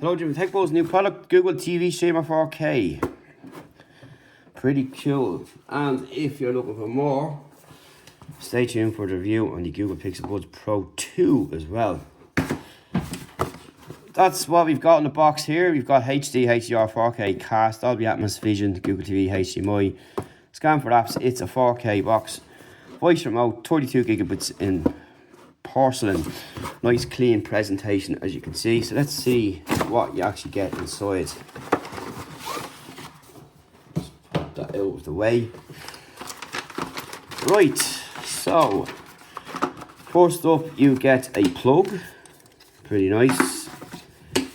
Hello, Jim. TechBo's new product, Google TV Streamer 4K. Pretty cool. And if you're looking for more, stay tuned for the review on the Google Pixel Buds Pro 2 as well. That's what we've got in the box here. We've got HD, HDR, 4K cast, Dolby Atmos, Vision, Google TV, HDMI. Scan for apps, it's a 4K box. Voice remote, 32 gigabits in porcelain. Nice clean presentation as you can see. So let's see what you actually get inside. Just put that out of the way. Right, so first up you get a plug. Pretty nice.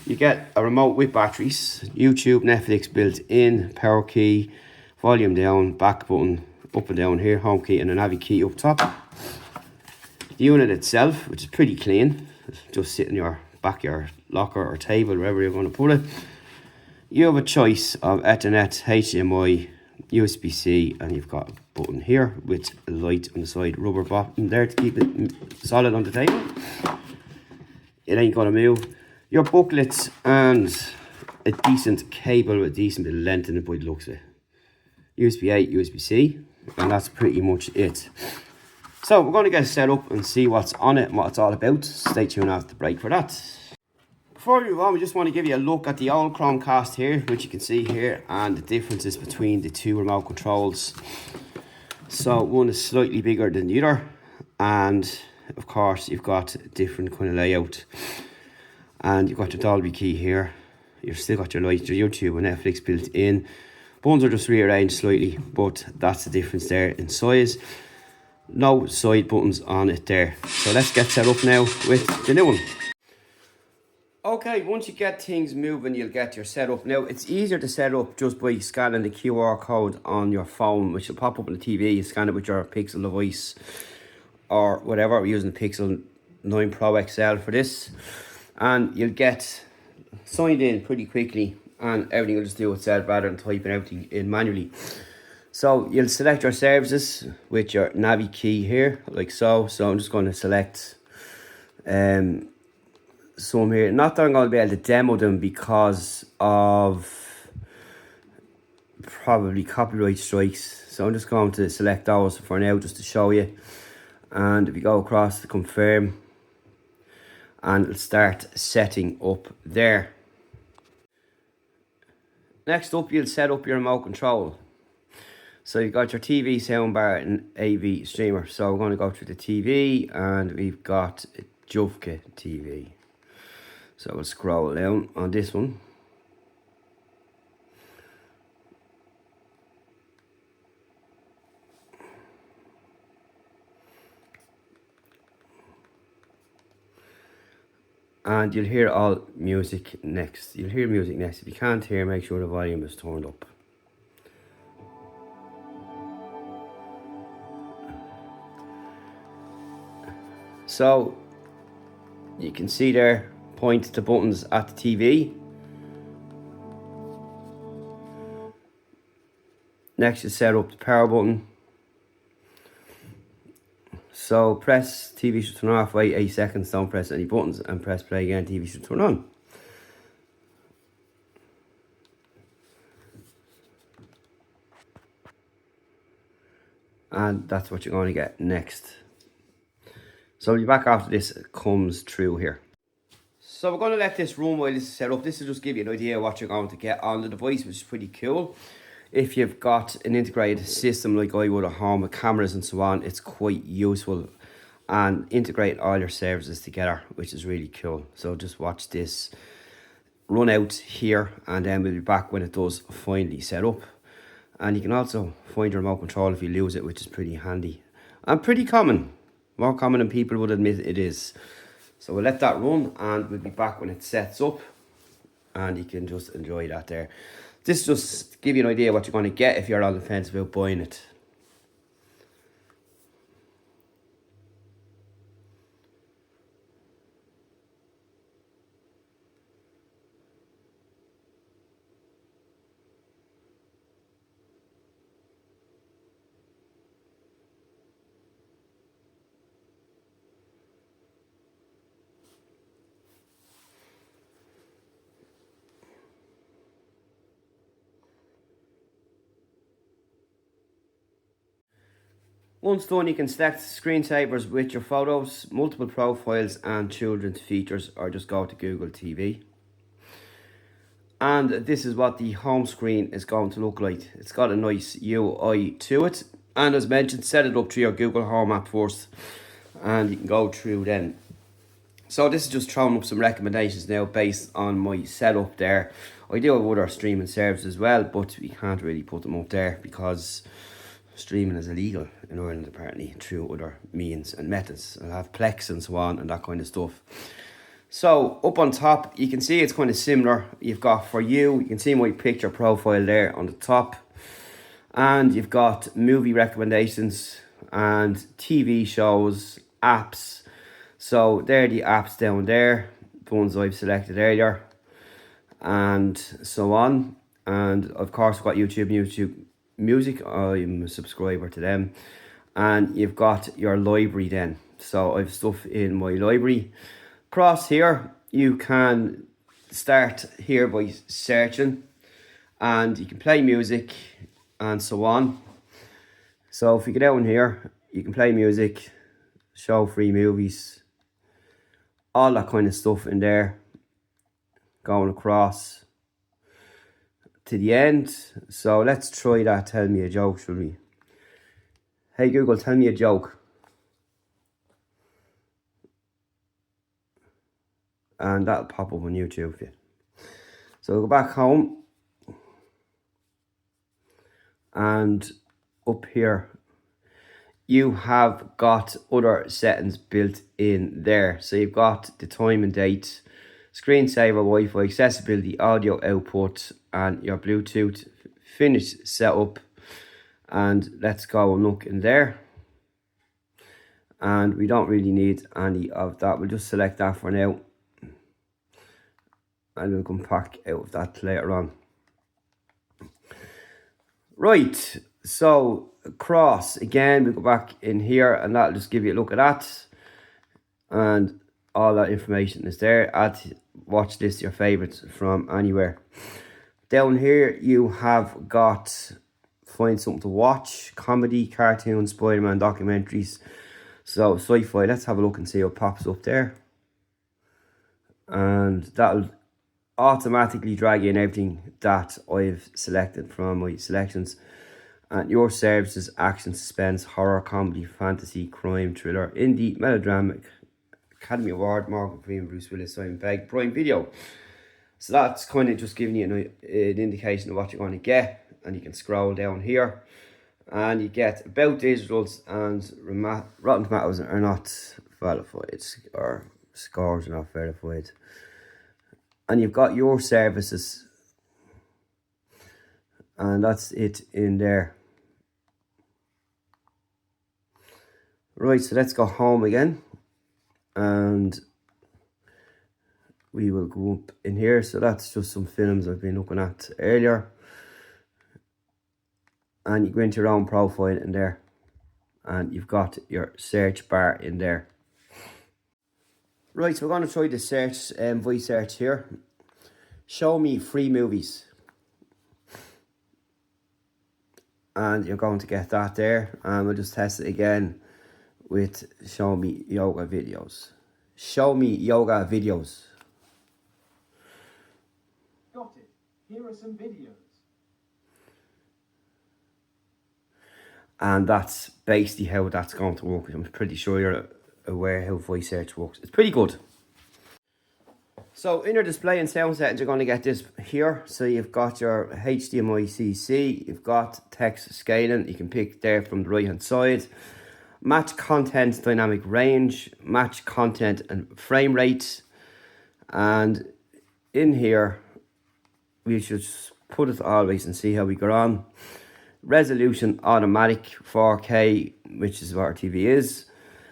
You get a remote with batteries, YouTube, Netflix built in, power key, volume down, back button, up and down here, home key and a navi key up top. The unit itself, which is pretty clean, just sit in your backyard locker or table, wherever you're going to put it. You have a choice of Ethernet, HDMI, USB-C, and you've got a button here with a light on the side, rubber bottom there to keep it solid on the table. It ain't going to move. Your booklets and a decent cable with a decent bit of length in it by the looks of it. USB-A, USB-C, and that's pretty much it. So we're going to get it set up and see what's on it and what it's all about. Stay tuned after the break for that. Before we move on, we just want to give you a look at the old Chromecast here, which you can see here, and the differences between the two remote controls. So one is slightly bigger than the other, and of course you've got a different kind of layout. And you've got your Dolby key here. You've still got your lights, your YouTube and Netflix built in. Buttons are just rearranged slightly, but that's the difference there in size. No side buttons on it there. So let's get set up now with the new one. Okay, once you get things moving, you'll get your setup. Now, it's easier to set up just by scanning the QR code on your phone, which will pop up on the TV. You scan it with your Pixel device or whatever. We're using the Pixel 9 Pro XL for this. And you'll get signed in pretty quickly and everything will just do itself rather than typing everything in manually. So you'll select your services with your navi key here, like so. So I'm just going to select some here. Not that I'm going to be able to demo them because of probably copyright strikes. So I'm just going to select those for now just to show you. And if you go across to confirm, and it'll start setting up there. Next up, you'll set up your remote control. So you've got your TV soundbar and AV streamer. So we're going to go through the TV and we've got a Jufka TV. So we'll scroll down on this one. And you'll hear all music next. You'll hear music next. If you can't hear, make sure the volume is turned up. So you can see there, point the buttons at the TV. Next you set up the power button. So press TV should turn off, wait 8 seconds, don't press any buttons and press play again, TV should turn on. And that's what you're going to get next. So we'll be back after this comes through here. So we're going to let this run while this is set up. This will just give you an idea of what you're going to get on the device, which is pretty cool. If you've got an integrated system like I would at home with cameras and so on, it's quite useful. And integrate all your services together, which is really cool. So just watch this run out here and then we'll be back when it does finally set up. And you can also find your remote control if you lose it, which is pretty handy. And pretty common. More common than people would admit it is. So we'll let that run and we'll be back when it sets up. And you can just enjoy that there. This just give you an idea of what you're going to get if you're on the fence about buying it. Once done, you can select screensavers with your photos, multiple profiles and children's features, or just go to Google TV. And this is what the home screen is going to look like. It's got a nice UI to it. And as mentioned, set it up to your Google Home app first, and you can go through then. So this is just throwing up some recommendations now based on my setup there. I do have other streaming services as well, but we can't really put them up there because streaming is illegal in Ireland apparently through other means and methods. I'll have Plex and so on and that kind of stuff. So up on top, you can see it's kind of similar. You've got For You, you can see my picture profile there on the top. And you've got movie recommendations and TV shows, apps. So there are the apps down there, the ones I've selected earlier, and so on. And of course, got YouTube Music. I'm a subscriber to them. And you've got your library then. So I've stuff in my library. Across here, you can start here by searching, and you can play music and so on. So if you get down here, you can play music, show free movies, all that kind of stuff in there, going across to the end. So let's try that. Tell me a joke, shall we? Hey Google, tell me a joke. And that'll pop up on YouTube for you. So we'll go back home. And up here, you have got other settings built in there. So you've got the time and date, screensaver, Wi-Fi, accessibility, audio output, and your Bluetooth. Finish setup. And let's go and look in there. And we don't really need any of that. We'll just select that for now. And we'll come back out of that later on. Right, so across again, we'll go back in here and that'll just give you a look at that. And all that information is there. Add watch list your favorites from anywhere. Down here you have got find something to watch, comedy, cartoons, Spider-Man, documentaries. So sci-fi, let's have a look and see what pops up there. And that'll automatically drag in everything that I've selected from my selections. And your services: action, suspense, horror, comedy, fantasy, crime, thriller, indie, melodrama, Academy Award, Morgan Freeman, Bruce Willis, Simon Pegg, Prime Video. So that's kind of just giving you an indication of what you're going to get. And you can scroll down here and you get about these results, and Rotten Tomatoes are not verified, or scores are not verified. And you've got your services, and that's it in there. Right, so let's go home again, and we will go up in here. So that's just some films I've been looking at earlier. And you go into your own profile in there, and you've got your search bar in there. Right, so we're going to try the search, voice search here. Show me free movies. And you're going to get that there. And we'll just test it again with show me yoga videos. Show me yoga videos. Got it. Here are some videos. And that's basically how that's going to work. I'm pretty sure you're aware how voice search works. It's pretty good. So in your display and sound settings, you're going to get this here. So you've got your HDMI CC, you've got text scaling. You can pick there from the right hand side. Match content dynamic range, match content and frame rate. And in here, we should put it always and see how we go on. Resolution automatic 4K, which is what our TV is.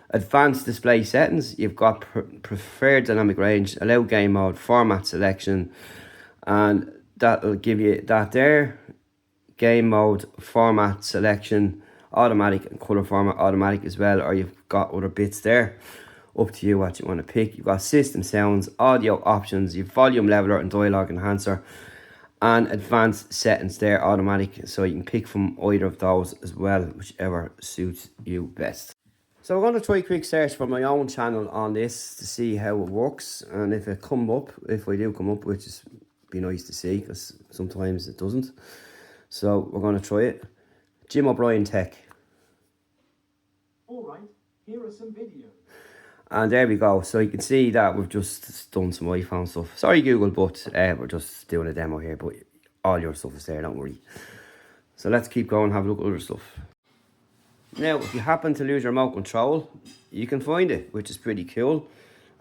Advanced display settings, you've got preferred dynamic range, allow game mode, format selection, and that'll give you that there. Game mode, format selection, automatic, and color format automatic as well, or you've got other bits there. Up to you what you want to pick. You've got system sounds, audio options, you've volume leveler and dialogue enhancer. and advanced settings there, automatic, so you can pick from either of those as well, whichever suits you best. So I'm going to try a quick search for my own channel on this to see how it works, and if it come up, if I do come up, which is be nice to see because sometimes it doesn't. So we're going to try it. Jim O'Brien Tech. Alright, here are some videos. And there we go. So you can see that we've just done some iPhone stuff. Sorry Google, but we're just doing a demo here, but all your stuff is there, don't worry. So let's keep going and have a look at other stuff. Now, if you happen to lose your remote control, you can find it, which is pretty cool.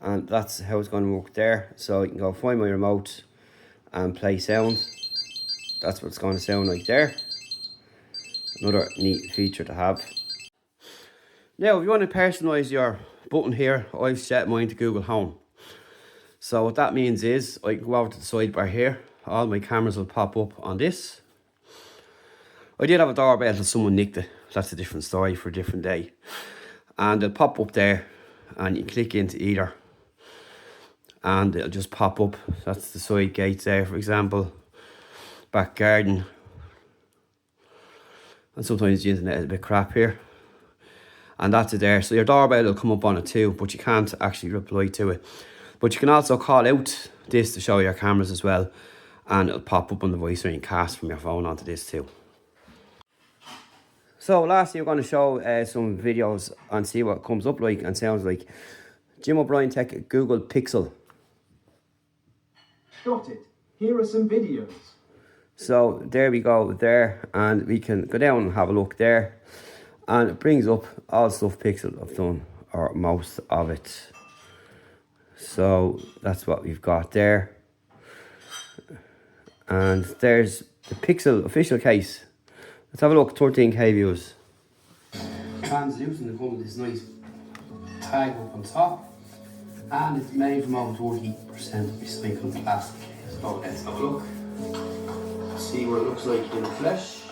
And that's how it's going to work there. So you can go find my remote and play sound. That's what it's going to sound like there. Another neat feature to have. Now, if you want to personalise your button here, I've set mine to Google Home. So what that means is I can go over to the sidebar here. All my cameras will pop up on this. I did have a doorbell until someone nicked it. That's a different story for a different day. And they'll pop up there and you click into either. And it'll just pop up. That's the side gates there, for example. Back garden. And sometimes the internet is a bit crap here. And that's it there. So your doorbell will come up on it too, but you can't actually reply to it. But you can also call out this to show your cameras as well. And it'll pop up on the voice or you can cast from your phone onto this too. So lastly, we're going to show some videos and see what it comes up like and sounds like. Jim O'Brien Tech Google Pixel. Got it. Here are some videos. So there we go there, and we can go down and have a look there. And it brings up all stuff Pixel have done, or most of it. So that's what we've got there. And there's the Pixel official case. Let's have a look, 13K views. Translucent, come with this nice tag up on top. And it's made from over 40% recycled plastic. So let's have a look. See what it looks like in the flesh.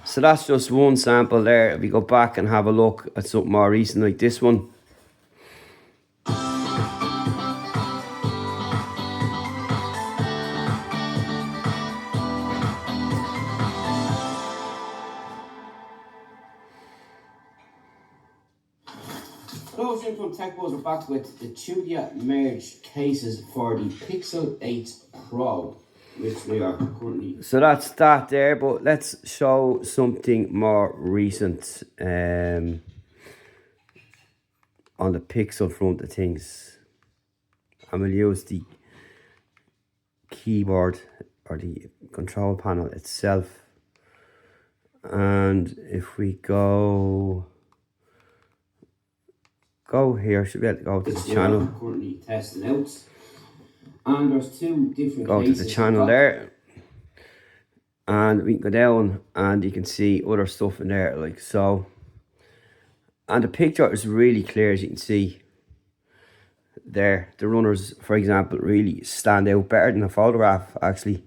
So that's just one sample there. If we go back and have a look at something more recent like this one. Close in from Tech Buzz, we're back with the Tudia merge cases for the Pixel 8 Pro, which we are currently. So that's that there, but let's show something more recent on the Pixel front of things. And we'll use the keyboard or the control panel itself. And if we go here, should be able to go to the channel. Currently testing out. And there's two different go to the channel there. And we can go down and you can see other stuff in there like so. And the picture is really clear, as you can see. There, the runners, for example, really stand out better than a photograph actually.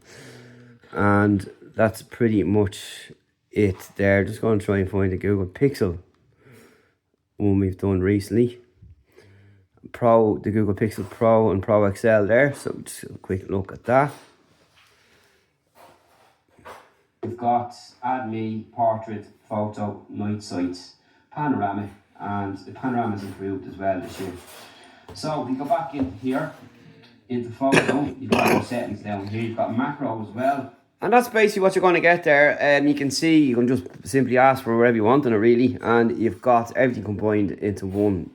And that's pretty much it there. Just going to try and find the Google Pixel one we've done recently. Pro, the Google Pixel Pro and Pro XL there. So just a quick look at that. We've got Add Me, Portrait, Photo, Night Sight, Panoramic, and the panorama is improved as well this year. So if we go back in here, into Photo, you've got your settings down here. You've got macro as well. And that's basically what you're going to get there. You can see, you can just simply ask for whatever you want on it really. And you've got everything combined into one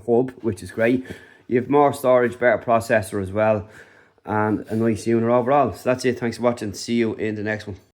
hub, which is great. You have more storage, better processor as well. And a nice unit overall. So that's it. Thanks for watching. See you in the next one.